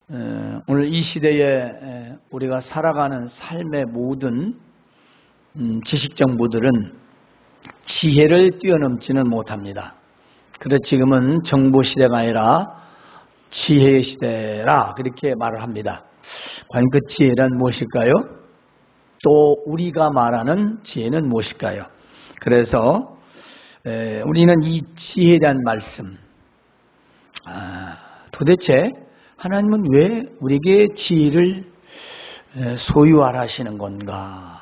오늘 이 시대에 우리가 살아가는 삶의 모든 지식 정보들은 지혜를 뛰어넘지는 못합니다. 그래서 지금은 정보 시대가 아니라 지혜의 시대라 그렇게 말을 합니다. 과연 그 지혜란 무엇일까요? 또 우리가 말하는 지혜는 무엇일까요? 그래서 우리는 이 지혜에 대한 말씀, 도대체 하나님은 왜 우리에게 지혜를 소유하라 하시는 건가?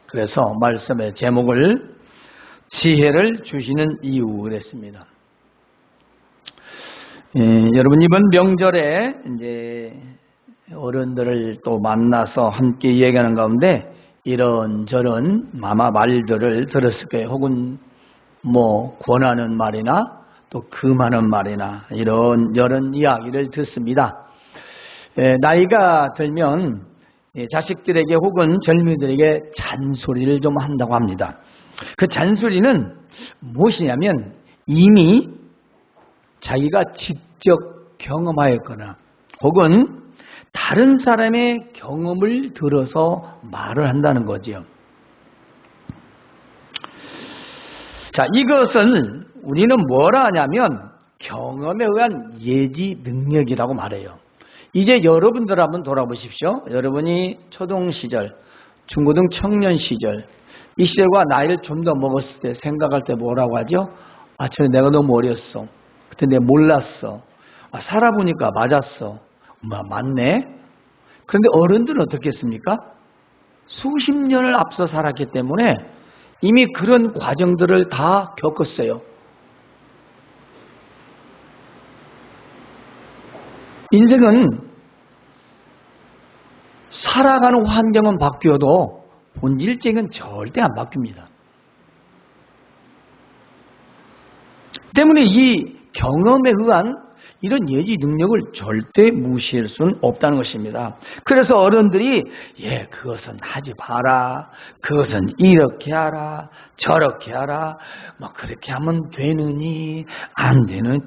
그래서 말씀의 제목을 지혜를 주시는 이유 그랬습니다. 여러분 이번 명절에 이제 어른들을 또 만나서 함께 얘기하는 가운데 이런저런 아마 말들을 들었을 거예요. 혹은 뭐 권하는 말이나 또 금하는 말이나 이런 이야기를 듣습니다. 나이가 들면 자식들에게 혹은 젊은이들에게 잔소리를 좀 한다고 합니다. 그 잔소리는 무엇이냐면 이미 자기가 직접 경험하였거나 혹은 다른 사람의 경험을 들어서 말을 한다는 거죠. 자, 이것은 우리는 뭐라 하냐면 경험에 의한 예지 능력이라고 말해요. 이제 여러분들 한번 돌아보십시오. 여러분이 초등 시절, 중고등 청년 시절, 이 시절과 나이를 좀 더 먹었을 때 생각할 때 뭐라고 하죠? 전에 내가 너무 어렸어. 그때 내가 몰랐어. 살아보니까 맞았어. 맞네. 그런데 어른들은 어떻겠습니까? 수십 년을 앞서 살았기 때문에 이미 그런 과정들을 다 겪었어요. 인생은 살아가는 환경은 바뀌어도 본질적인 절대 안 바뀝니다. 때문에 이 경험에 의한 이런 예지 능력을 절대 무시할 수는 없다는 것입니다. 그래서 어른들이 그것은 하지 마라. 그것은 이렇게 하라. 저렇게 하라. 그렇게 하면 되느니 안 되는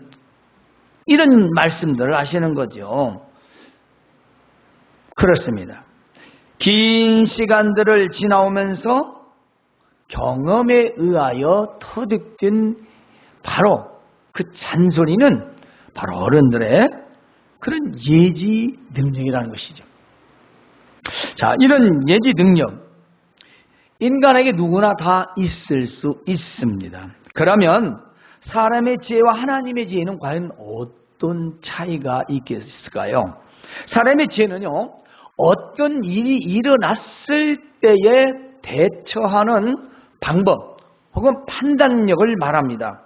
이런 말씀들을 하시는 거죠. 그렇습니다. 긴 시간들을 지나오면서 경험에 의하여 터득된 바로 그 잔소리는 바로 어른들의 그런 예지 능력이라는 것이죠. 자, 이런 예지 능력, 인간에게 누구나 다 있을 수 있습니다. 그러면 사람의 지혜와 하나님의 지혜는 과연 어떤 차이가 있겠을까요? 사람의 지혜는요, 어떤 일이 일어났을 때에 대처하는 방법 혹은 판단력을 말합니다.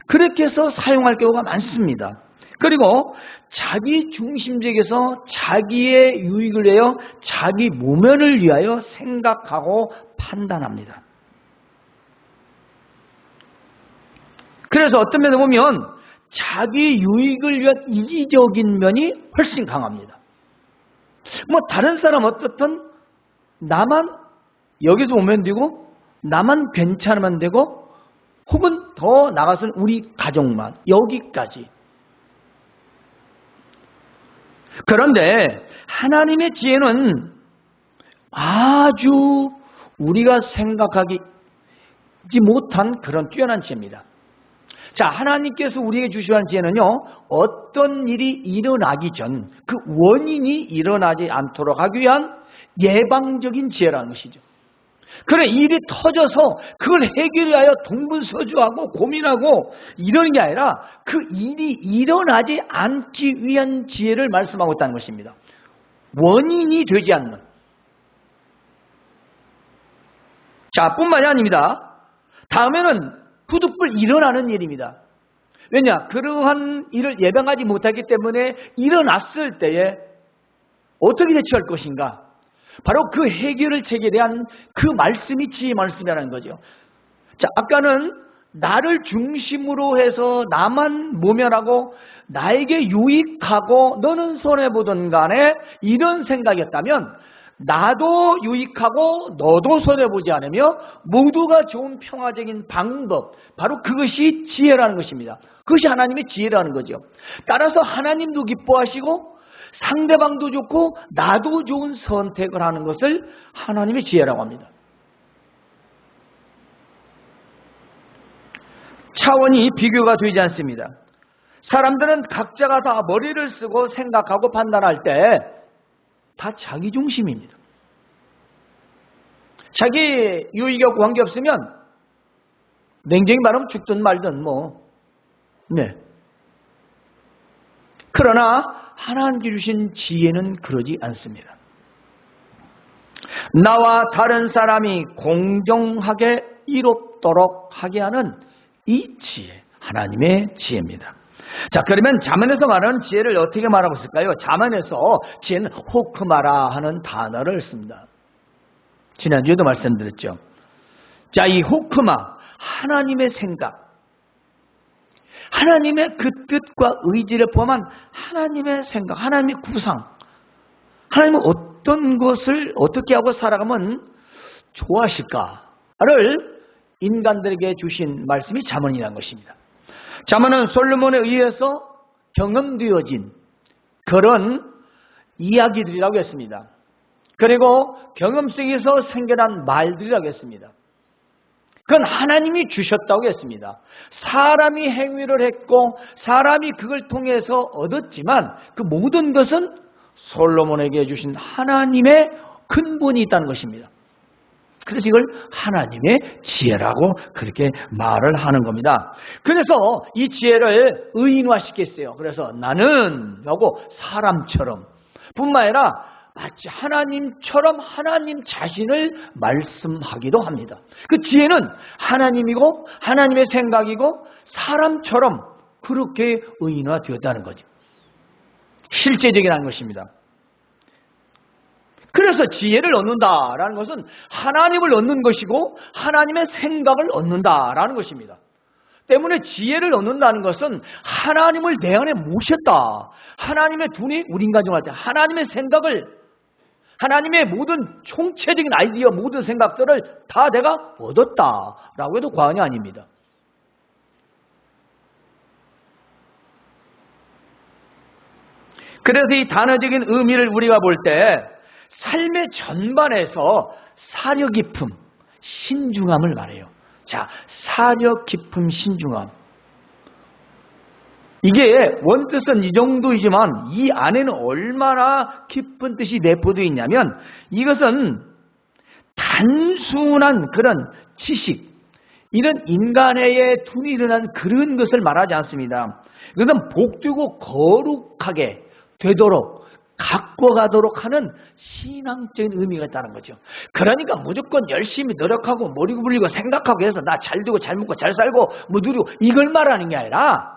그렇게 해서 사용할 경우가 많습니다. 그리고 자기 중심적에서 자기의 유익을 위하여 자기 모면을 위하여 생각하고 판단합니다. 그래서 어떤 면에 보면 자기 유익을 위한 이기적인 면이 훨씬 강합니다. 다른 사람 어떻든 나만 여기서 오면 되고 나만 괜찮으면 되고 혹은 더 나아가서는 우리 가족만 여기까지. 그런데 하나님의 지혜는 아주 우리가 생각하지 못한 그런 뛰어난 지혜입니다. 자, 하나님께서 우리에게 주시는 지혜는요, 어떤 일이 일어나기 전 그 원인이 일어나지 않도록 하기 위한 예방적인 지혜라는 것이죠. 그래, 일이 터져서 그걸 해결하여 동분서주하고 고민하고 이러는 게 아니라 그 일이 일어나지 않기 위한 지혜를 말씀하고 있다는 것입니다. 원인이 되지 않는. 자, 뿐만이 아닙니다. 다음에는 부득불 일어나는 일입니다. 왜냐? 그러한 일을 예방하지 못하기 때문에 일어났을 때에 어떻게 대처할 것인가? 바로 그 해결을 책에 대한 그 말씀이 지혜의 말씀이라는 거죠. 자, 아까는 나를 중심으로 해서 나만 모면하고 나에게 유익하고 너는 손해보든 간에 이런 생각이었다면 나도 유익하고 너도 손해보지 않으며 모두가 좋은 평화적인 방법, 바로 그것이 지혜라는 것입니다. 그것이 하나님의 지혜라는 거죠. 따라서 하나님도 기뻐하시고 상대방도 좋고 나도 좋은 선택을 하는 것을 하나님의 지혜라고 합니다. 차원이 비교가 되지 않습니다. 사람들은 각자가 다 머리를 쓰고 생각하고 판단할 때 다 자기 중심입니다. 자기 유익하고 관계없으면 냉정히 말하면 죽든 말든 그러나 하나님께 주신 지혜는 그러지 않습니다. 나와 다른 사람이 공정하게 이롭도록 하게 하는 이 지혜, 하나님의 지혜입니다. 자, 그러면 잠언에서 말하는 지혜를 어떻게 말하고 있을까요? 잠언에서 지혜는 호크마라 하는 단어를 씁니다. 지난주에도 말씀드렸죠. 자, 이 호크마, 하나님의 생각, 하나님의 그 뜻과 의지를 포함한 하나님의 생각, 하나님의 구상, 하나님은 어떤 것을 어떻게 하고 살아가면 좋아하실까를 인간들에게 주신 말씀이 잠언이라는 것입니다. 잠언은 솔로몬에 의해서 경험되어진 그런 이야기들이라고 했습니다. 그리고 경험 속에서 생겨난 말들이라고 했습니다. 그건 하나님이 주셨다고 했습니다. 사람이 행위를 했고 사람이 그걸 통해서 얻었지만 그 모든 것은 솔로몬에게 주신 하나님의 근본이 있다는 것입니다. 그래서 이걸 하나님의 지혜라고 그렇게 말을 하는 겁니다. 그래서 이 지혜를 의인화시켰어요. 그래서 나는 하고 사람처럼 뿐만 아니라 마치 하나님처럼 하나님 자신을 말씀하기도 합니다. 그 지혜는 하나님이고 하나님의 생각이고 사람처럼 그렇게 의인화되었다는 거죠. 실제적인 것입니다. 그래서 지혜를 얻는다라는 것은 하나님을 얻는 것이고 하나님의 생각을 얻는다라는 것입니다. 때문에 지혜를 얻는다는 것은 하나님을 내 안에 모셨다. 하나님의 눈이 우리 인간 중할 때 하나님의 생각을, 하나님의 모든 총체적인 아이디어, 모든 생각들을 다 내가 얻었다라고 해도 과언이 아닙니다. 그래서 이 단어적인 의미를 우리가 볼 때 삶의 전반에서 사려 깊음, 신중함을 말해요. 자, 사려 깊음, 신중함. 이게 원뜻은 이 정도이지만 이 안에는 얼마나 깊은 뜻이 내포되어 있냐면 이것은 단순한 그런 지식, 이런 인간의 둔이 일어난 그런 것을 말하지 않습니다. 이것은 복되고 거룩하게 되도록 갖고 가도록 하는 신앙적인 의미가 있다는 거죠. 그러니까 무조건 열심히 노력하고 머리 굴리고 생각하고 해서 나 잘 되고 잘 먹고 잘 살고 누리고 이걸 말하는 게 아니라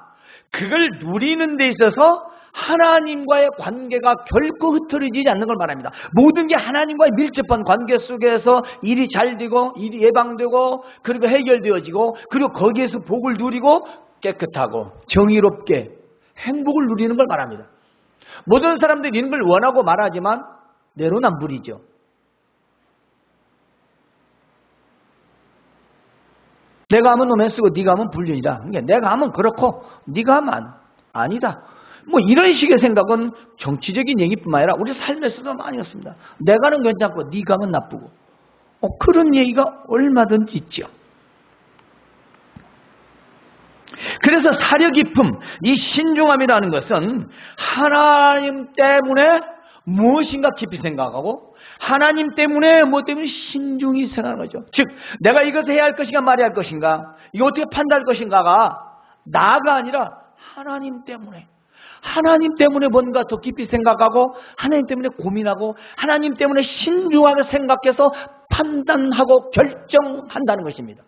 그걸 누리는 데 있어서 하나님과의 관계가 결코 흐트러지지 않는 걸 말합니다. 모든 게 하나님과의 밀접한 관계 속에서 일이 잘 되고 일이 예방되고 그리고 해결되어지고 그리고 거기에서 복을 누리고 깨끗하고 정의롭게 행복을 누리는 걸 말합니다. 모든 사람들이 이런 걸 원하고 말하지만 내로남불이죠. 내가 하면 노맨스고 네가 하면 불륜이다. 그러니까 내가 하면 그렇고 네가 하면 아니다. 이런 식의 생각은 정치적인 얘기뿐만 아니라 우리 삶에서도 많이 있습니다. 내가 하면 괜찮고 네가 하면 나쁘고 그런 얘기가 얼마든지 있죠. 그래서 사려 깊음, 이 신중함이라는 것은 하나님 때문에 무엇인가 깊이 생각하고 하나님 때문에 뭐 때문에 신중히 생각하는 거죠. 즉 내가 이것을 해야 할 것인가 말해야 할 것인가, 이거 어떻게 판단할 것인가가 나가 아니라 하나님 때문에 뭔가 더 깊이 생각하고 하나님 때문에 고민하고 하나님 때문에 신중하게 생각해서 판단하고 결정한다는 것입니다.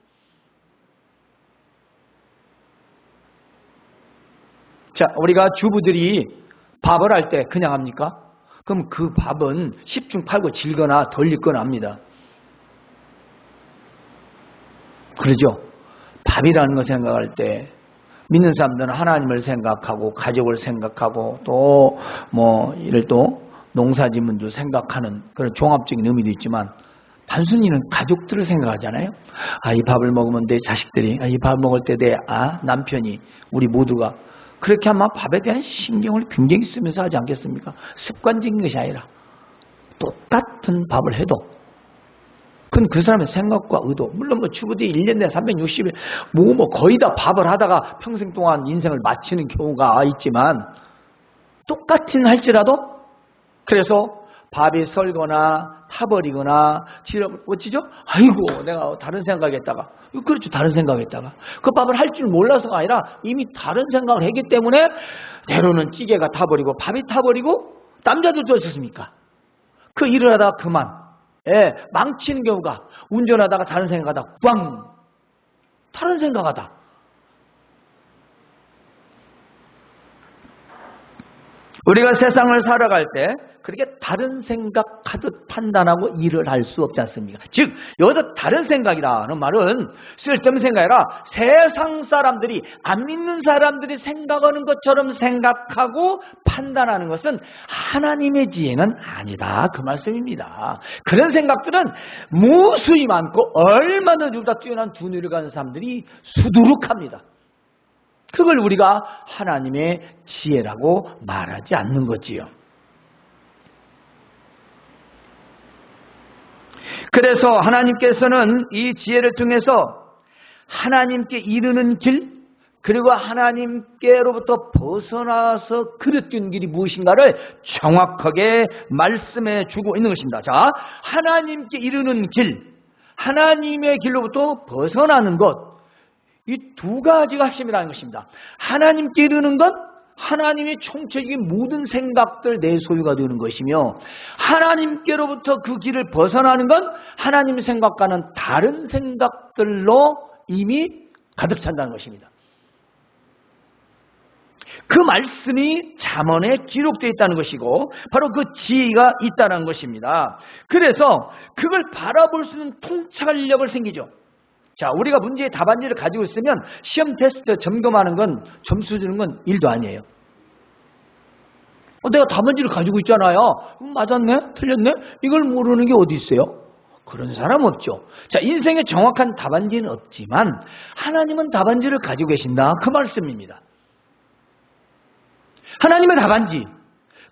자, 우리가 주부들이 밥을 할 때 그냥 합니까? 그럼 그 밥은 10중 8구 질거나 덜 익거나 합니다. 그러죠? 밥이라는 걸 생각할 때 믿는 사람들은 하나님을 생각하고 가족을 생각하고 또 이를 또 농사짓는도 생각하는 그런 종합적인 의미도 있지만 단순히는 가족들을 생각하잖아요. 이 밥을 먹으면 내 자식들이, 이 밥 먹을 때 내 남편이, 우리 모두가 그렇게 하면 밥에 대한 신경을 굉장히 쓰면서 하지 않겠습니까? 습관적인 것이 아니라 똑같은 밥을 해도 그건 그 사람의 생각과 의도, 물론 뭐 주부들이 1년 내에 360일 뭐 거의 다 밥을 하다가 평생 동안 인생을 마치는 경우가 있지만 똑같은 할지라도 그래서 밥이 설거나 타버리거나 어찌죠? 아이고 내가 다른 생각했다가 그렇죠, 다른 생각했다가 그 밥을 할 줄 몰라서가 아니라 이미 다른 생각을 했기 때문에 때로는 찌개가 타버리고 밥이 타버리고 남자들도 어떻습니까? 그 일을 하다가 그만 망치는 경우가 운전하다가 다른 생각하다 꽝 다른 생각하다 우리가 세상을 살아갈 때 그렇게 다른 생각하듯 판단하고 일을 할 수 없지 않습니까? 즉 여기서 다른 생각이라는 말은 쓸데없는 생각이라 세상 사람들이 안 믿는 사람들이 생각하는 것처럼 생각하고 판단하는 것은 하나님의 지혜는 아니다 그 말씀입니다. 그런 생각들은 무수히 많고 얼마나 우리보다 뛰어난 두뇌를 가진 사람들이 수두룩합니다. 그걸 우리가 하나님의 지혜라고 말하지 않는 거지요. 그래서 하나님께서는 이 지혜를 통해서 하나님께 이르는 길 그리고 하나님께로부터 벗어나서 그릇된 길이 무엇인가를 정확하게 말씀해 주고 있는 것입니다. 자, 하나님께 이르는 길, 하나님의 길로부터 벗어나는 것 이 두 가지가 핵심이라는 것입니다. 하나님께 이르는 것, 하나님의 총체적인 모든 생각들 내 소유가 되는 것이며 하나님께로부터 그 길을 벗어나는 건 하나님의 생각과는 다른 생각들로 이미 가득 찬다는 것입니다. 그 말씀이 잠언에 기록되어 있다는 것이고 바로 그 지혜가 있다는 것입니다. 그래서 그걸 바라볼 수 있는 통찰력을 생기죠. 자, 우리가 문제의 답안지를 가지고 있으면 시험 테스트 점검하는 건 점수 주는 건 일도 아니에요. 내가 답안지를 가지고 있잖아요. 맞았네? 틀렸네? 이걸 모르는 게 어디 있어요? 그런 사람 없죠. 자, 인생에 정확한 답안지는 없지만 하나님은 답안지를 가지고 계신다. 그 말씀입니다. 하나님의 답안지,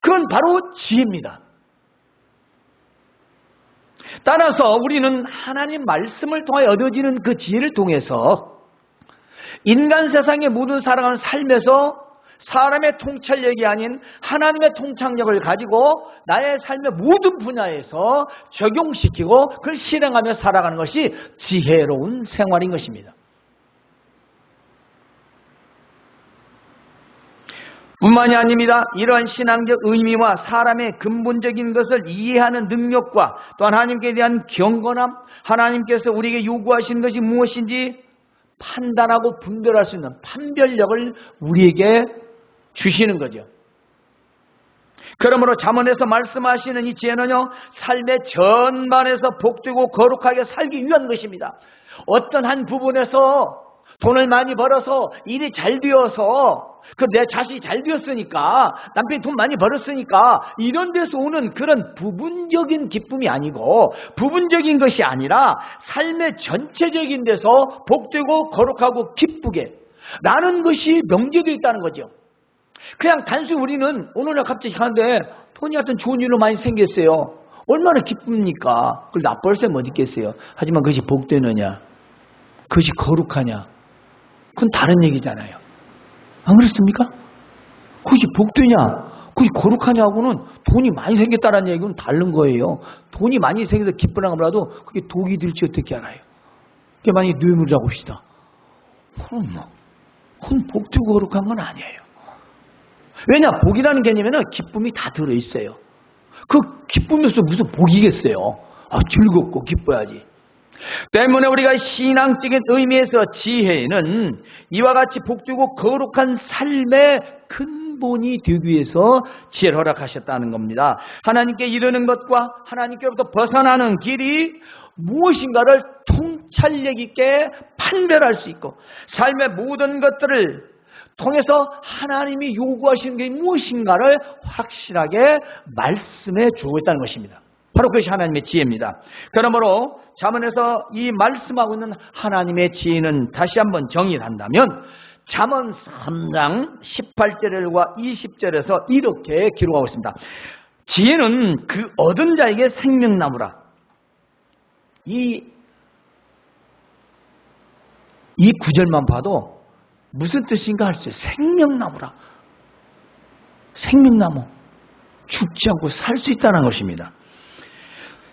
그건 바로 지혜입니다. 따라서 우리는 하나님 말씀을 통하여 얻어지는 그 지혜를 통해서 인간 세상의 모든 살아가는 삶에서 사람의 통찰력이 아닌 하나님의 통찰력을 가지고 나의 삶의 모든 분야에서 적용시키고 그걸 실행하며 살아가는 것이 지혜로운 생활인 것입니다. 뿐만이 아닙니다. 이러한 신앙적 의미와 사람의 근본적인 것을 이해하는 능력과 또 하나님께 대한 경건함, 하나님께서 우리에게 요구하시는 것이 무엇인지 판단하고 분별할 수 있는 판별력을 우리에게 주시는 거죠. 그러므로 잠언에서 말씀하시는 이 지혜는요, 삶의 전반에서 복되고 거룩하게 살기 위한 것입니다. 어떤 한 부분에서 돈을 많이 벌어서 일이 잘 되어서 내 자식이 잘 되었으니까 남편이 돈 많이 벌었으니까 이런 데서 오는 그런 부분적인 기쁨이 아니고 부분적인 것이 아니라 삶의 전체적인 데서 복되고 거룩하고 기쁘게 라는 것이 명제되어 있다는 거죠. 그냥 단순히 우리는 오늘날 갑자기 하는데 돈이 하여튼 좋은 일로 많이 생겼어요. 얼마나 기쁩니까? 그걸 나쁠 셈 어디 있겠어요. 하지만 그것이 복되느냐, 그것이 거룩하냐, 그건 다른 얘기잖아요. 안 그렇습니까? 그것이 복되냐, 그것이 거룩하냐하고는 돈이 많이 생겼다는 얘기는 다른 거예요. 돈이 많이 생겨서 기쁘나 몰라도 그게 독이 될지 어떻게 알아요? 그게 만약에 뇌물이라고 합시다. 그건 복되고 거룩한 건 아니에요. 왜냐? 복이라는 개념에는 기쁨이 다 들어있어요. 그 기쁨에서 무슨 복이겠어요? 즐겁고 기뻐야지. 때문에 우리가 신앙적인 의미에서 지혜는 이와 같이 복되고 거룩한 삶의 근본이 되기 위해서 지혜를 허락하셨다는 겁니다. 하나님께 이르는 것과 하나님께로부터 벗어나는 길이 무엇인가를 통찰력 있게 판별할 수 있고 삶의 모든 것들을 통해서 하나님이 요구하시는 게 무엇인가를 확실하게 말씀해 주고 있다는 것입니다. 바로 그것이 하나님의 지혜입니다. 그러므로 잠언에서 이 말씀하고 있는 하나님의 지혜는 다시 한번 정의를 한다면 잠언 3장 18절과 20절에서 이렇게 기록하고 있습니다. 지혜는 그 얻은 자에게 생명나무라. 이 구절만 봐도 무슨 뜻인가 할 수 있어요. 생명나무라. 생명나무. 죽지 않고 살 수 있다는 것입니다.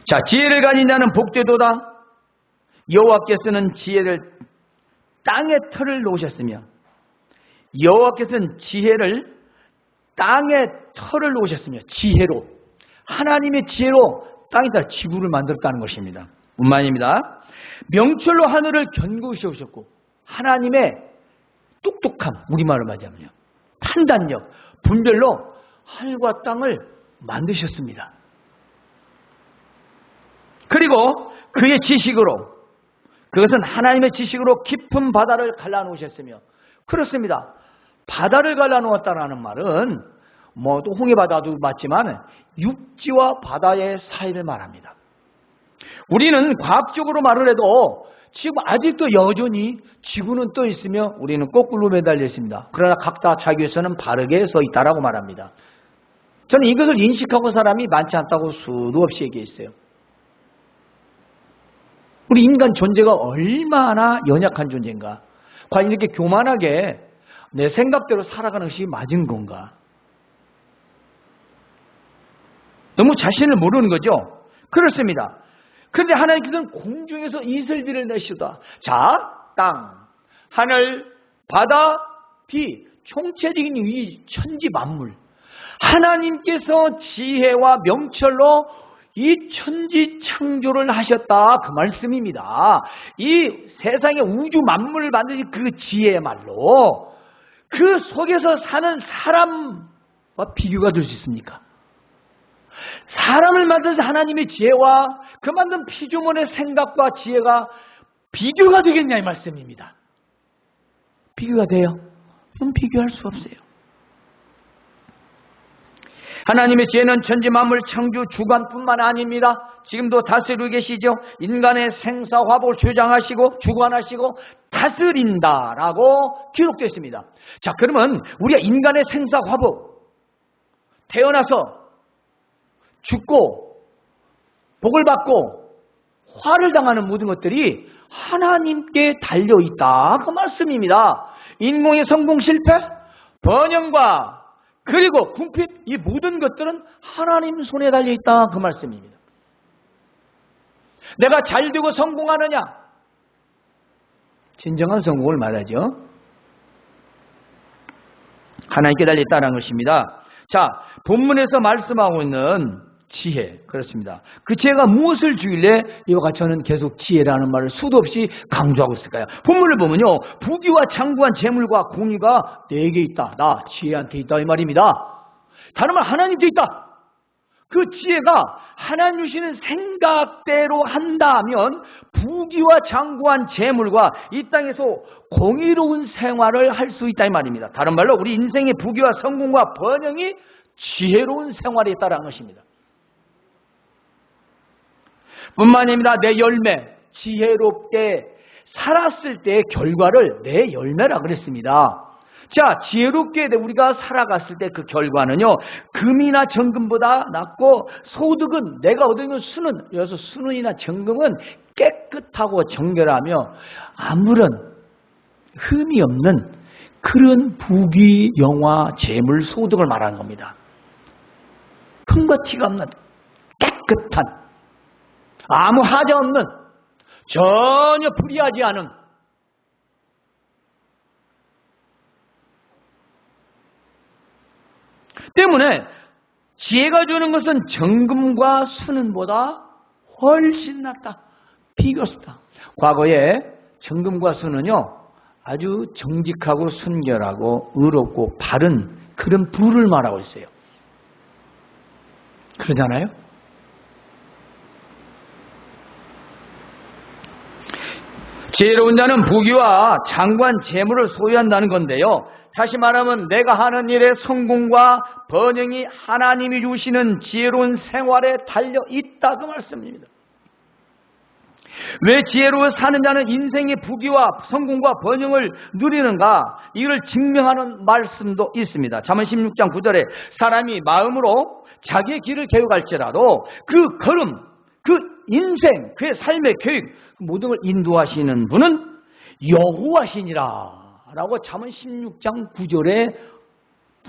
자, 지혜를 가진 자는 복되도다. 여호와께서는 지혜를 땅에 털을 놓으셨으며, 여호와께서는 지혜를 땅에 털을 놓으셨으며, 지혜로, 하나님의 지혜로 땅에다 지구를 만들었다는 것입니다. 뿐만입니다. 명철로 하늘을 견고히 세우셨고, 하나님의 똑똑함, 우리말로 말하자면요, 판단력, 분별로 하늘과 땅을 만드셨습니다. 그리고 그의 지식으로, 그것은 하나님의 지식으로 깊은 바다를 갈라놓으셨으며, 그렇습니다. 바다를 갈라놓았다는 말은 또 홍해바다도 맞지만 육지와 바다의 사이를 말합니다. 우리는 과학적으로 말을 해도 지금 아직도 여전히 지구는 떠 있으며 우리는 거꾸로 매달려 있습니다. 그러나 각자 자기 위에서는 바르게 서 있다라고 말합니다. 저는 이것을 인식하고 사람이 많지 않다고 수도 없이 얘기했어요. 우리 인간 존재가 얼마나 연약한 존재인가. 과연 이렇게 교만하게 내 생각대로 살아가는 것이 맞은 건가. 너무 자신을 모르는 거죠. 그렇습니다. 그런데 하나님께서는 공중에서 이슬비를 내시다. 자, 땅, 하늘, 바다, 비, 총체적인 이 천지 만물, 하나님께서 지혜와 명철로 이 천지 창조를 하셨다, 그 말씀입니다. 이 세상의 우주 만물을 만드신 그 지혜야말로 그 속에서 사는 사람과 비교가 될 수 있습니까? 사람을 만드신 하나님의 지혜와 그 만든 피조물의 생각과 지혜가 비교가 되겠냐 이 말씀입니다. 비교가 돼요? 그럼 비교할 수 없어요. 하나님의 지혜는 천지 만물 창조 주관뿐만 아닙니다. 지금도 다스리고 계시죠. 인간의 생사화복을 주장하시고 주관하시고 다스린다라고 기록되어 있습니다. 자, 그러면 우리가 인간의 생사화복, 태어나서 죽고 복을 받고 화를 당하는 모든 것들이 하나님께 달려있다, 그 말씀입니다. 인공의 성공 실패, 번영과 그리고 궁핍, 이 모든 것들은 하나님 손에 달려있다, 그 말씀입니다. 내가 잘되고 성공하느냐? 진정한 성공을 말하죠. 하나님께 달려있다는 것입니다. 자, 본문에서 말씀하고 있는 지혜, 그렇습니다. 그 지혜가 무엇을 주길래 이와 같이 저는 계속 지혜라는 말을 수도 없이 강조하고 있을까요? 본문을 보면요, 부귀와 장구한 재물과 공의가 내게 있다. 나 지혜한테 있다, 이 말입니다. 다른 말, 하나님께 있다. 그 지혜가 하나님 주시는 생각대로 한다면 부귀와 장구한 재물과 이 땅에서 공의로운 생활을 할 수 있다, 이 말입니다. 다른 말로 우리 인생의 부귀와 성공과 번영이 지혜로운 생활에 있다는 것입니다. 뿐만 아닙니다. 내 열매, 지혜롭게 살았을 때의 결과를 내 열매라 그랬습니다. 자, 지혜롭게 우리가 살아갔을 때 그 결과는요, 금이나 정금보다 낫고, 소득은 내가 얻은 수는, 여기서 수는이나 정금은 깨끗하고 정결하며 아무런 흠이 없는 그런 부귀, 영화, 재물, 소득을 말하는 겁니다. 흠과 티가 없는 깨끗한, 아무 하자 없는, 전혀 불이하지 않은, 때문에 지혜가 주는 것은 정금과 수는보다 훨씬 낫다. 비교스다. 과거에 정금과 수는요, 아주 정직하고 순결하고 의롭고 바른 그런 부를 말하고 있어요. 그러잖아요? 지혜로운 자는 부귀와 장관 재물을 소유한다는 건데요. 다시 말하면 내가 하는 일의 성공과 번영이 하나님이 주시는 지혜로운 생활에 달려 있다, 그 말씀입니다. 왜 지혜로워 사는 자는 인생의 부귀와 성공과 번영을 누리는가? 이를 증명하는 말씀도 있습니다. 잠언 16장 9절에 사람이 마음으로 자기의 길을 계획할지라도 그 걸음, 그 인생, 그의 삶의 계획 모든 걸 인도하시는 분은 여호와시니라 라고 잠언 16장 9절에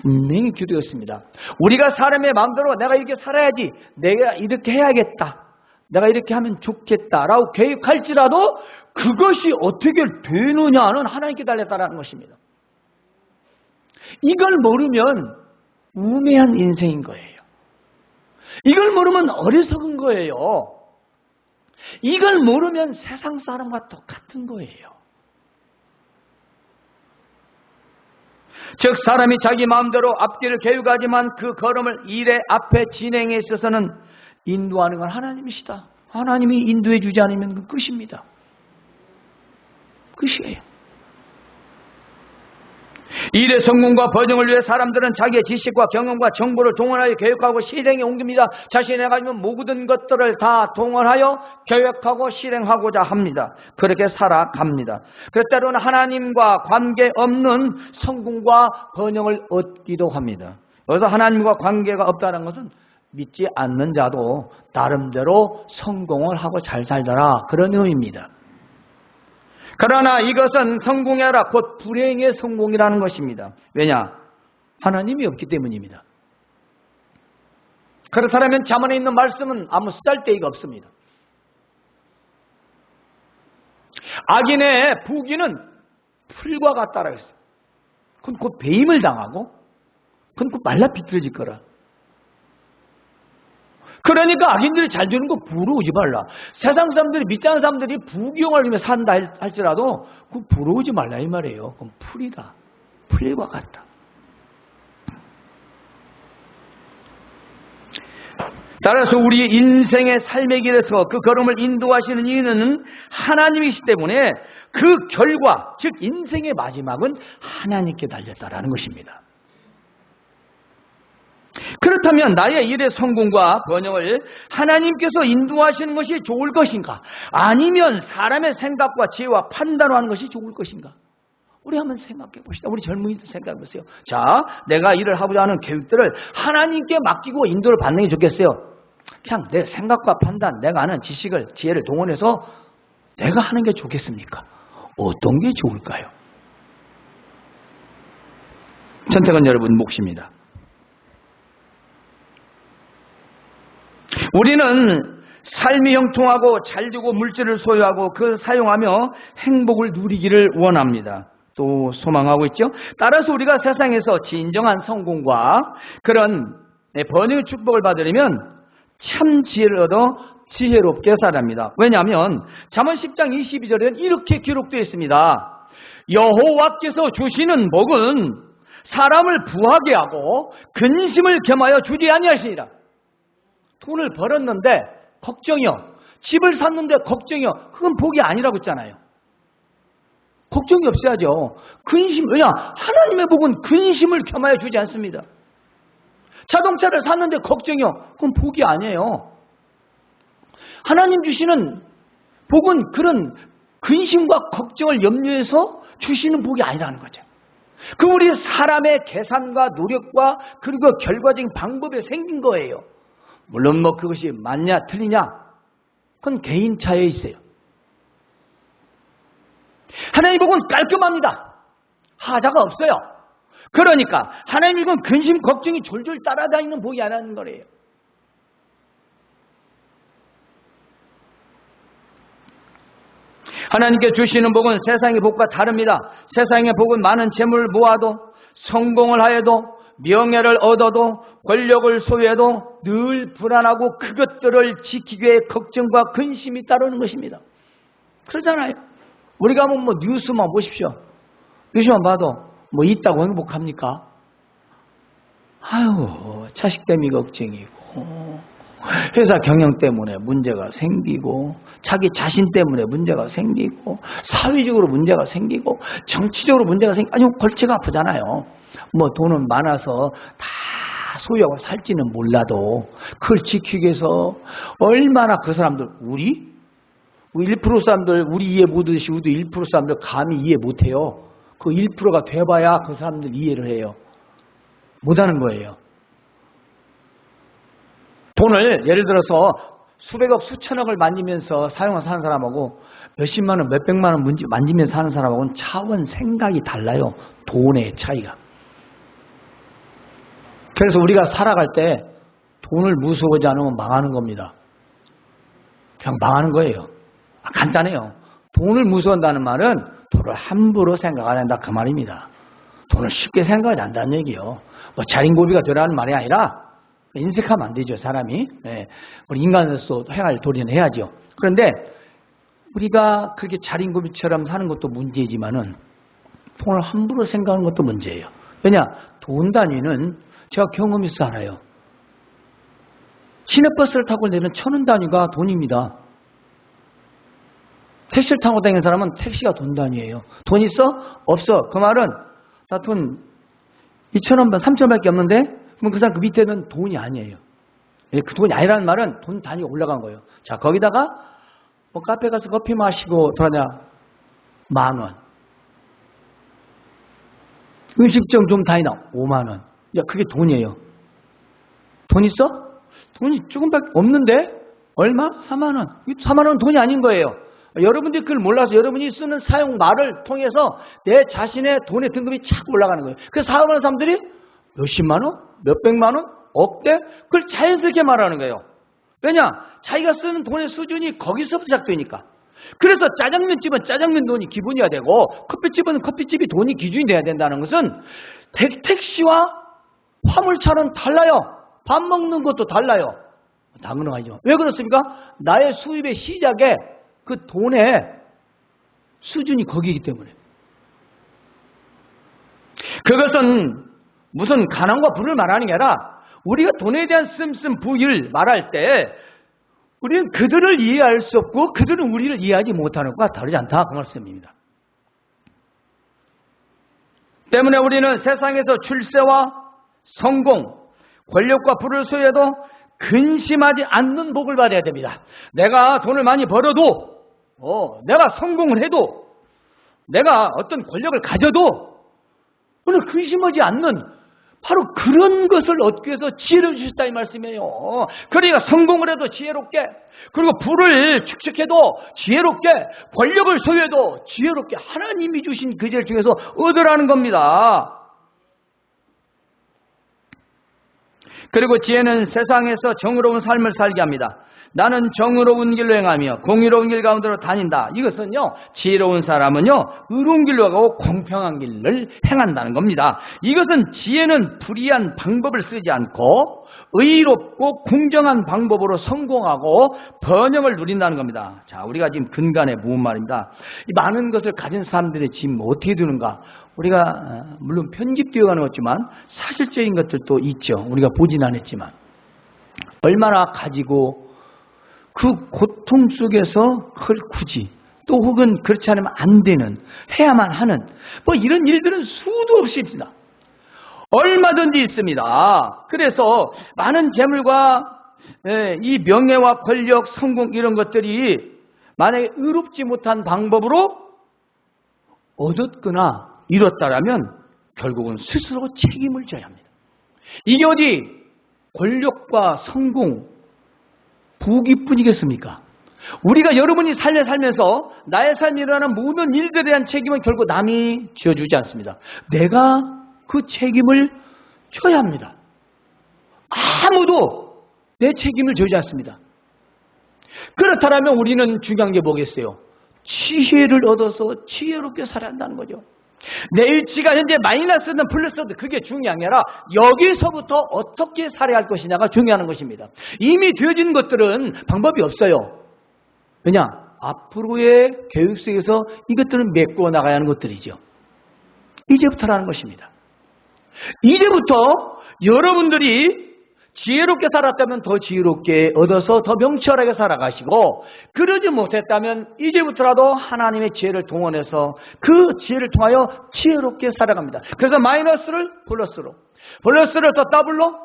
분명히 기록되었습니다. 우리가 사람의 마음대로 내가 이렇게 살아야지, 내가 이렇게 해야겠다, 내가 이렇게 하면 좋겠다라고 계획할지라도 그것이 어떻게 되느냐는 하나님께 달렸다라는 것입니다. 이걸 모르면 우매한 인생인 거예요. 이걸 모르면 어리석은 거예요. 이걸 모르면 세상 사람과 똑같은 거예요. 즉 사람이 자기 마음대로 앞길을 계획하지만 그 걸음을 일의 앞에 진행에 있어서는 인도하는 건 하나님이시다. 하나님이 인도해 주지 않으면 그 끝입니다. 끝이에요. 일의 성공과 번영을 위해 사람들은 자기의 지식과 경험과 정보를 동원하여 계획하고 실행에 옮깁니다. 자신이 가지면 모든 것들을 다 동원하여 계획하고 실행하고자 합니다. 그렇게 살아갑니다. 그래서 때로는 하나님과 관계없는 성공과 번영을 얻기도 합니다. 그래서 하나님과 관계가 없다는 것은 믿지 않는 자도 나름대로 성공을 하고 잘 살더라, 그런 의미입니다. 그러나 이것은 성공이 아니라 곧 불행의 성공이라는 것입니다. 왜냐? 하나님이 없기 때문입니다. 그렇다면 잠언에 있는 말씀은 아무 쓰잘데기가 없습니다. 악인의 부귀는 풀과 같다라고 했어요. 그건 곧 배임을 당하고 그건 곧 말라 비틀어질 거라. 그러니까 악인들이 잘 되는 거 부러우지 말라. 세상 사람들이, 믿지 않는 사람들이 부귀영화를 위해 산다 할지라도 그 부러우지 말라 이 말이에요. 그건 풀이다. 풀과 같다. 따라서 우리 인생의 삶의 길에서 그 걸음을 인도하시는 이유는 하나님이시기 때문에 그 결과, 즉 인생의 마지막은 하나님께 달렸다라는 것입니다. 그렇다면 나의 일의 성공과 번영을 하나님께서 인도하시는 것이 좋을 것인가? 아니면 사람의 생각과 지혜와 판단을 하는 것이 좋을 것인가? 우리 한번 생각해 봅시다. 우리 젊은이들 생각해 보세요. 자, 내가 일을 하고자 하는 계획들을 하나님께 맡기고 인도를 받는 게 좋겠어요? 그냥 내 생각과 판단, 내가 아는 지식을, 지혜를 동원해서 내가 하는 게 좋겠습니까? 어떤 게 좋을까요? 선택은 여러분 몫입니다. 우리는 삶이 형통하고 잘되고 물질을 소유하고 그것을 사용하며 행복을 누리기를 원합니다. 또 소망하고 있죠. 따라서 우리가 세상에서 진정한 성공과 그런 번영의 축복을 받으려면 참 지혜를 얻어 지혜롭게 살아갑니다. 왜냐하면 잠언 10장 22절에는 이렇게 기록되어 있습니다. 여호와께서 주시는 복은 사람을 부하게 하고 근심을 겸하여 주지 아니하시니라. 돈을 벌었는데 걱정이요. 집을 샀는데 걱정이요. 그건 복이 아니라고 했잖아요. 걱정이 없어야죠. 근심, 왜냐? 하나님의 복은 근심을 겸하여 주지 않습니다. 자동차를 샀는데 걱정이요. 그건 복이 아니에요. 하나님 주시는 복은 그런 근심과 걱정을 염려해서 주시는 복이 아니라는 거죠. 그 우리 사람의 계산과 노력과 그리고 결과적인 방법에 생긴 거예요. 물론 뭐 그것이 맞냐 틀리냐 그건 개인 차에 있어요. 하나님의 복은 깔끔합니다. 하자가 없어요. 그러니까 하나님의 복은 근심 걱정이 졸졸 따라다니는 복이 아니라는 거래요. 하나님께 주시는 복은 세상의 복과 다릅니다. 세상의 복은 많은 재물을 모아도 성공을 하여도 명예를 얻어도 권력을 소유해도 늘 불안하고 그것들을 지키기 위해 걱정과 근심이 따르는 것입니다. 그러잖아요. 우리가 뭐 뉴스만 보십시오. 뉴스만 봐도 뭐 있다고 행복합니까? 아유, 자식 때문에 걱정이고 회사 경영 때문에 문제가 생기고 자기 자신 때문에 문제가 생기고 사회적으로 문제가 생기고 정치적으로 문제가 생기고 아니 골치가 아프잖아요. 뭐 돈은 많아서 다 소유하고 살지는 몰라도 그걸 지키기 위해서 얼마나 그 사람들 우리 1% 사람들, 우리 이해 못하듯이 우리도 1% 사람들 감히 이해 못해요. 그 1%가 돼봐야 그 사람들 이해를 해요. 못하는 거예요. 돈을 예를 들어서 수백억, 수천억을 만지면서 사는 사람하고 몇십만 원, 몇백만 원 만지면서 사는 사람하고는 차원 생각이 달라요. 돈의 차이가. 그래서 우리가 살아갈 때 돈을 무서워하지 않으면 망하는 겁니다. 그냥 망하는 거예요. 간단해요. 돈을 무서워한다는 말은 돈을 함부로 생각 안 한다 그 말입니다. 돈을 쉽게 생각하지 않는다는 얘기요. 뭐 자린고비가 되라는 말이 아니라 인색하면 안 되죠, 사람이. 네. 우리 인간으로서 행할 도리는 해야죠. 그런데 우리가 그렇게 자린고비처럼 사는 것도 문제지만은 돈을 함부로 생각하는 것도 문제예요. 왜냐? 돈 단위는 제가 경험해서 알아요. 시내버스를 타고 내는 1,000원 단위가 돈입니다. 택시를 타고 다니는 사람은 택시가 돈 단위예요. 돈 있어? 없어. 그 말은 나 돈 2,000원, 3,000원밖에 없는데 그럼 그 사람 그 밑에는 돈이 아니에요. 그 돈이 아니라는 말은 돈 단위가 올라간 거예요. 자, 거기다가 뭐 카페 가서 커피 마시고 돌아다녀 10,000원. 음식점 좀 다니다 50,000원. 야, 그게 돈이에요. 돈 있어? 돈이 조금밖에 없는데? 얼마? 40,000원. 40,000원은 돈이 아닌 거예요. 여러분들이 그걸 몰라서 여러분이 쓰는 사용 말을 통해서 내 자신의 돈의 등급이 자꾸 올라가는 거예요. 그래서 사업하는 사람들이 몇십만 원? 몇백만 원? 억대? 그걸 자연스럽게 말하는 거예요. 왜냐? 자기가 쓰는 돈의 수준이 거기서부터 시작되니까. 그래서 짜장면집은 짜장면 돈이 기본이어야 되고 커피집은 커피집이 돈이 기준이 돼야 된다는 것은 택시와 화물차는 달라요. 밥 먹는 것도 달라요. 당연하죠. 왜 그렇습니까? 나의 수입의 시작에 그 돈의 수준이 거기이기 때문에. 그것은 무슨 가난과 부를 말하는 게 아니라 우리가 돈에 대한 씀씀 부일 말할 때 우리는 그들을 이해할 수 없고 그들은 우리를 이해하지 못하는 것과 다르지 않다 그 말씀입니다. 때문에 우리는 세상에서 출세와 성공, 권력과 부를 소유해도 근심하지 않는 복을 받아야 됩니다. 내가 돈을 많이 벌어도 내가 성공을 해도 내가 어떤 권력을 가져도 우리는 근심하지 않는 바로 그런 것을 얻기 위해서 지혜를 주셨다 이 말씀이에요. 그러니까 성공을 해도 지혜롭게, 그리고 부를 축적해도 지혜롭게, 권력을 소유해도 지혜롭게 하나님이 주신 그 지혜를 통해서 얻으라는 겁니다. 그리고 지혜는 세상에서 정의로운 삶을 살게 합니다. 나는 정의로운 길로 행하며 공의로운 길 가운데로 다닌다. 이것은요, 지혜로운 사람은요, 의로운 길로 가고 공평한 길을 행한다는 겁니다. 이것은 지혜는 불의한 방법을 쓰지 않고 의롭고 공정한 방법으로 성공하고 번영을 누린다는 겁니다. 자, 우리가 지금 근간에 모은 말입니다. 이 많은 것을 가진 사람들의 지금 어떻게 되는가? 우리가 물론 편집되어 가는 거지만 사실적인 것들도 있죠. 우리가 보진 않았지만 얼마나 가지고 그 고통 속에서 그걸 굳이 또 혹은 그렇지 않으면 안 되는, 해야만 하는 뭐 이런 일들은 수도 없이 있습니다. 얼마든지 있습니다. 그래서 많은 재물과 이 명예와 권력, 성공 이런 것들이 만약에 의롭지 못한 방법으로 얻었거나 이뤘다라면 결국은 스스로 책임을 져야 합니다. 이게 어디 권력과 성공, 부귀뿐이겠습니까? 우리가 여러분이 살면서 나의 삶에 일어나는 모든 일들에 대한 책임은 결국 남이 지어주지 않습니다. 내가 그 책임을 져야 합니다. 아무도 내 책임을 져지 않습니다. 그렇다면 우리는 중요한 게 뭐겠어요? 지혜를 얻어서 지혜롭게 살아야 한다는 거죠. 내 일치가 현재 마이너스든 플러스든 그게 중요한 게 아니라 여기서부터 어떻게 살아야 할 것이냐가 중요한 것입니다. 이미 되어진 것들은 방법이 없어요. 왜냐? 앞으로의 교육 속에서 이것들은 메꿔 나가야 하는 것들이죠. 이제부터라는 것입니다. 이제부터 여러분들이 지혜롭게 살았다면 더 지혜롭게 얻어서 더 명철하게 살아가시고, 그러지 못했다면 이제부터라도 하나님의 지혜를 동원해서 그 지혜를 통하여 지혜롭게 살아갑니다. 그래서 마이너스를 플러스로, 플러스를 더 더블로,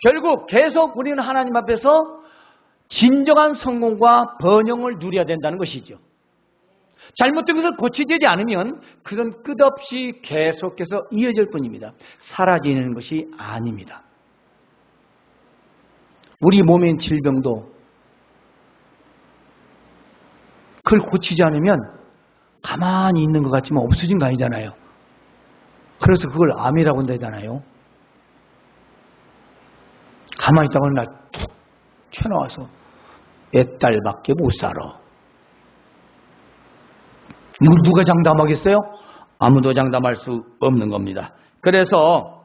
결국 계속 우리는 하나님 앞에서 진정한 성공과 번영을 누려야 된다는 것이죠. 잘못된 것을 고치지 않으면 그건 끝없이 계속해서 이어질 뿐입니다. 사라지는 것이 아닙니다. 우리 몸에 있는 질병도 그걸 고치지 않으면 가만히 있는 것 같지만 없어진 거 아니잖아요. 그래서 그걸 암이라고 한다잖아요. 가만히 있다가 날 툭 튀어나와서 몇 달밖에 못 살아. 이걸 누가 장담하겠어요? 아무도 장담할 수 없는 겁니다. 그래서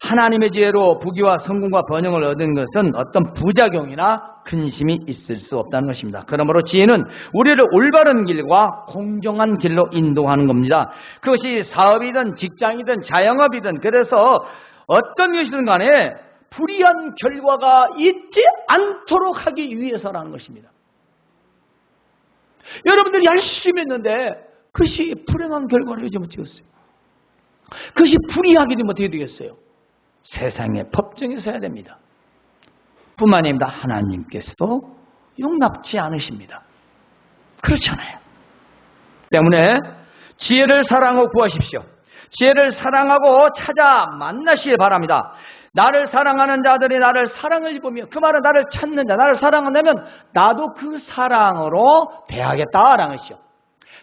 하나님의 지혜로 부귀와 성공과 번영을 얻은 것은 어떤 부작용이나 근심이 있을 수 없다는 것입니다. 그러므로 지혜는 우리를 올바른 길과 공정한 길로 인도하는 겁니다. 그것이 사업이든 직장이든 자영업이든 그래서 어떤 것이든 간에 불이한 결과가 있지 않도록 하기 위해서라는 것입니다. 여러분들이 열심히 했는데 그것이 불행한 결과를 요즘 찍었어요. 그것이 불이하게 되면 어떻게 되겠어요? 세상의 법정에 서야 됩니다. 뿐만 아니라 하나님께서도 용납지 않으십니다. 그렇잖아요. 때문에 지혜를 사랑하고 구하십시오. 지혜를 사랑하고 찾아 만나시길 바랍니다. 나를 사랑하는 자들이 나를 사랑을 입으며, 그 말은 나를 찾는 자, 나를 사랑한다면 나도 그 사랑으로 대하겠다라는 것이요.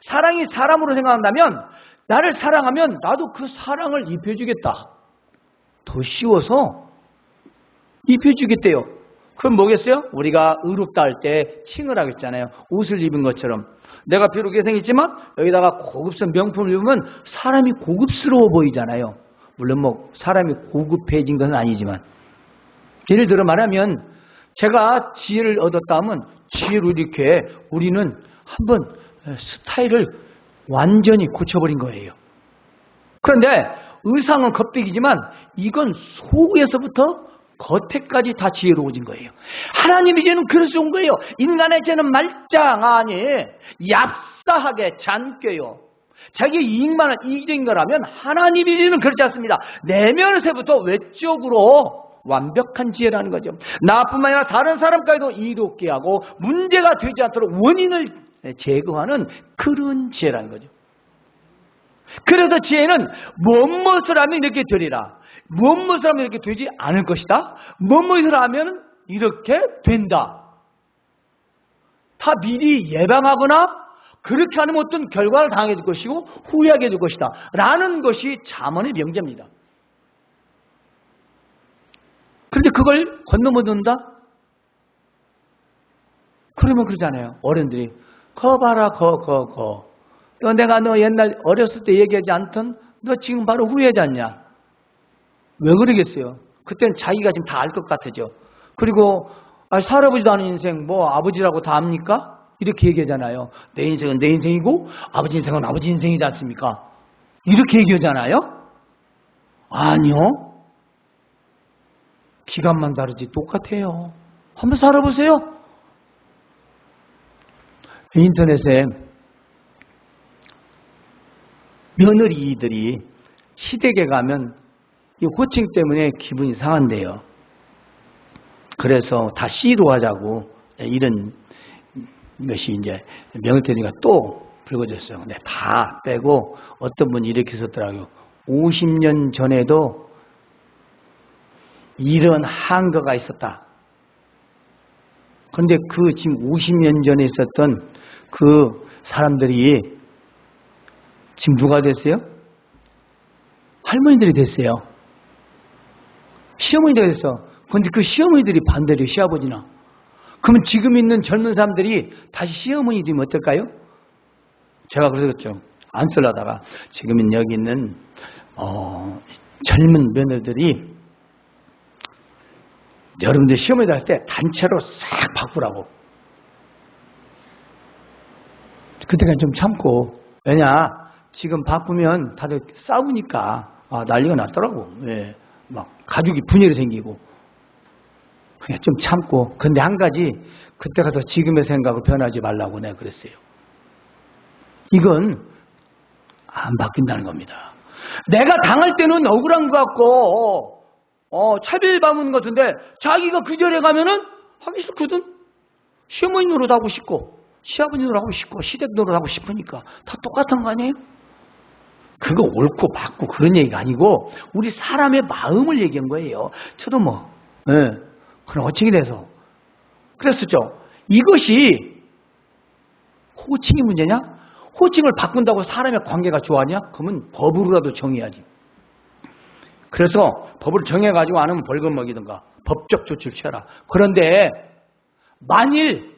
사랑이 사람으로 생각한다면 나를 사랑하면 나도 그 사랑을 입혀주겠다. 더 쉬워서 입혀주겠대요. 그럼 뭐겠어요? 우리가 의롭다 할 때 칭을 하겠잖아요. 옷을 입은 것처럼. 내가 비록 예생했지만 여기다가 고급스러운 명품을 입으면 사람이 고급스러워 보이잖아요. 물론 뭐 사람이 고급해진 것은 아니지만, 예를 들어 말하면 제가 지혜를 얻었다 하면 지혜로 이렇게 우리는 한번 스타일을 완전히 고쳐버린 거예요. 그런데 의상은 껍데기지만 이건 속에서부터 겉에까지 다 지혜로워진 거예요. 하나님의 죄는 그래서 온 거예요. 인간의 죄는 말짱하니 얍사하게 잔꾀요. 자기 이익만을 이기적인 거라면 하나님의 죄는 그렇지 않습니다. 내면에서부터 외적으로 완벽한 지혜라는 거죠. 나뿐만 아니라 다른 사람까지도 이롭게 하고 문제가 되지 않도록 원인을 제거하는 그런 지혜라는 거죠. 그래서 지혜는 무엇을 하면 이렇게 되리라, 무엇을 하면 이렇게 되지 않을 것이다, 무엇을 하면 이렇게 된다, 다 미리 예방하거나 그렇게 하면 어떤 결과를 당하게 될 것이고 후회하게 될 것이다 라는 것이 잠언의 명제입니다. 그런데 그걸 건너먹는다? 그러면 그러잖아요. 어른들이 거 봐라 거 또 내가 너 옛날 어렸을 때 얘기하지 않던 너 지금 바로 후회자냐? 왜 그러겠어요? 그때는 자기가 지금 다 알 것 같아죠. 그리고 살아보지도 않은 인생 뭐 아버지라고 다 압니까? 이렇게 얘기하잖아요. 내 인생은 내 인생이고 아버지 인생은 아버지 인생이지 않습니까? 이렇게 얘기하잖아요. 아니요. 기간만 다르지 똑같아요. 한번 살아보세요. 인터넷에 며느리들이 시댁에 가면 이 호칭 때문에 기분이 상한대요. 그래서 다 C로 하자고 이런 것이 이제 명태리가 또 불거졌어요. 근데 다 빼고 어떤 분이 이렇게 썼더라고요. 50년 전에도 이런 한거가 있었다. 그런데 그 지금 50년 전에 있었던 그 사람들이 지금 누가 됐어요? 할머니들이 됐어요. 시어머니들이 됐어. 그런데 그 시어머니들이 반대로 시아버지나. 그러면 지금 있는 젊은 사람들이 다시 시어머니 되면 어떨까요? 제가 그랬죠. 안 쓰려다가 지금 여기 있는 젊은 며느리들이 여러분들 시어머니들 할 때 단체로 싹 바꾸라고. 그때까지 좀 참고. 왜냐? 지금 바꾸면 다들 싸우니까 난리가 났더라고. 예. 막 가족이 분열이 생기고. 그냥 좀 참고. 근데 한 가지, 그때 가서 지금의 생각을 변하지 말라고 내가 그랬어요. 이건 안 바뀐다는 겁니다. 내가 당할 때는 억울한 것 같고 차별받는 것 같은데 자기가 그 절에 가면은 하기 싫거든. 시어머니 노릇하고 싶고 시아버지 노릇하고 싶고 시댁 노릇하고 싶으니까 다 똑같은 거 아니에요? 그거 옳고 맞고 그런 얘기가 아니고 우리 사람의 마음을 얘기한 거예요. 저도 그런 호칭이 돼서 그랬었죠. 이것이 호칭이 문제냐? 호칭을 바꾼다고 사람의 관계가 좋아하냐? 그러면 법으로라도 정해야지. 그래서 법을 정해가지고 안 하면 벌금 먹이든가 법적 조치를 취하라. 그런데 만일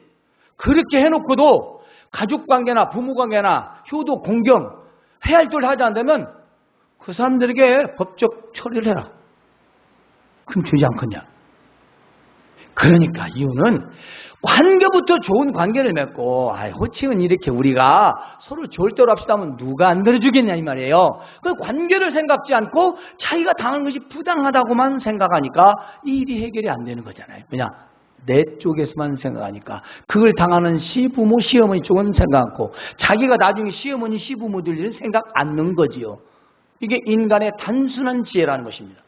그렇게 해놓고도 가족관계나 부모관계나 효도, 공경 해야 할 줄 하지 않다면 그 사람들에게 법적 처리를 해라. 그럼 되지 않겠냐? 그러니까 이유는 관계부터 좋은 관계를 맺고 호칭은 이렇게 우리가 서로 좋을 대로 합시다 하면 누가 안 들어주겠냐 이 말이에요. 그 관계를 생각지 않고 자기가 당한 것이 부당하다고만 생각하니까 이 일이 해결이 안 되는 거잖아요. 왜냐? 내 쪽에서만 생각하니까 그걸 당하는 시부모, 시어머니 쪽은 생각 않고 자기가 나중에 시어머니, 시부모들 일은 생각 않는 거지요. 이게 인간의 단순한 지혜라는 것입니다.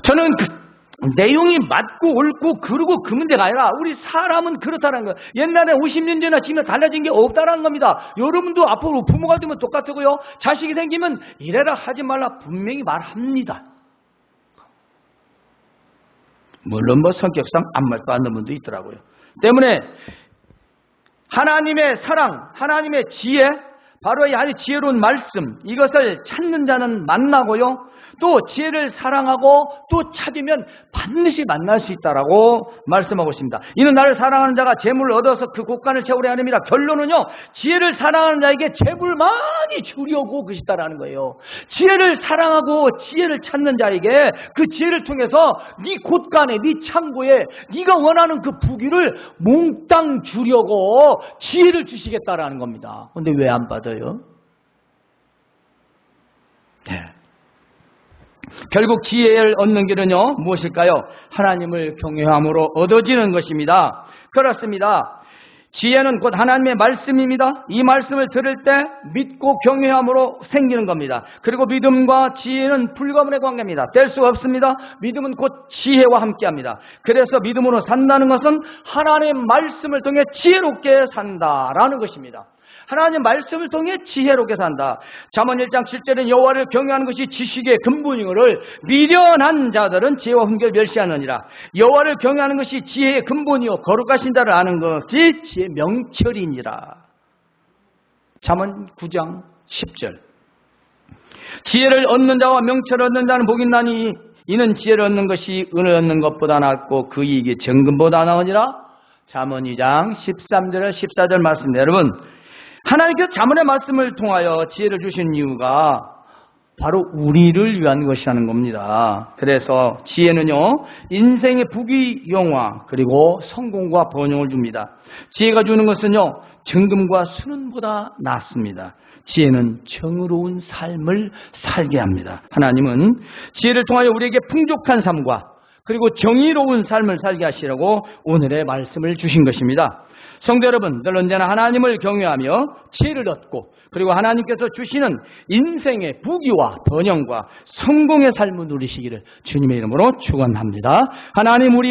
저는 그 내용이 맞고 옳고 그러고 그 문제가 아니라 우리 사람은 그렇다는 거예요. 옛날에 50년 전이나 지금 달라진 게 없다는 겁니다. 여러분도 앞으로 부모가 되면 똑같고요. 자식이 생기면 이래라 하지 말라 분명히 말합니다. 물론 성격상 아무 말도 안 하는 분도 있더라고요. 때문에 하나님의 사랑, 하나님의 지혜, 바로 이 아주 지혜로운 말씀, 이것을 찾는 자는 만나고요. 또 지혜를 사랑하고 또 찾으면 반드시 만날 수 있다라고 말씀하고 있습니다. 이는 나를 사랑하는 자가 재물을 얻어서 그 곳간을 채우려 하느니라. 결론은요, 지혜를 사랑하는 자에게 재물 많이 주려고 그것이다라는 거예요. 지혜를 사랑하고 지혜를 찾는 자에게 그 지혜를 통해서 네 곳간에, 네 창고에 네가 원하는 그 부귀를 몽땅 주려고 지혜를 주시겠다라는 겁니다. 그런데 왜 안 받아요? 네. 결국 지혜를 얻는 길은요 무엇일까요? 하나님을 경외함으로 얻어지는 것입니다. 그렇습니다. 지혜는 곧 하나님의 말씀입니다. 이 말씀을 들을 때 믿고 경외함으로 생기는 겁니다. 그리고 믿음과 지혜는 불가분의 관계입니다. 뗄 수 없습니다. 믿음은 곧 지혜와 함께합니다. 그래서 믿음으로 산다는 것은 하나님의 말씀을 통해 지혜롭게 산다라는 것입니다. 하나님 말씀을 통해 지혜롭게 산다. 잠언 1장 7절은 여호와를 경외하는 것이 지식의 근본이거늘 미련한 자들은 지혜와 훈계를 멸시하느니라. 여호와를 경외하는 것이 지혜의 근본이요 거룩하신 자를 아는 것이 지혜의 명철이니라. 잠언 9장 10절. 지혜를 얻는 자와 명철을 얻는 자는 복이 있나니 이는 지혜를 얻는 것이 은을 얻는 것보다 낫고 그 이익이 정금보다 나으니라. 잠언 2장 13절 14절 말씀입니다. 여러분, 하나님께서 잠언의 말씀을 통하여 지혜를 주신 이유가 바로 우리를 위한 것이라는 겁니다. 그래서 지혜는요 인생의 부귀 영화 그리고 성공과 번영을 줍니다. 지혜가 주는 것은요 정금과 순은보다 낫습니다. 지혜는 정의로운 삶을 살게 합니다. 하나님은 지혜를 통하여 우리에게 풍족한 삶과 그리고 정의로운 삶을 살게 하시려고 오늘의 말씀을 주신 것입니다. 성도 여러분, 늘 언제나 하나님을 경외하며 지혜를 얻고 그리고 하나님께서 주시는 인생의 부귀와 번영과 성공의 삶을 누리시기를 주님의 이름으로 축원합니다. 하나님 우리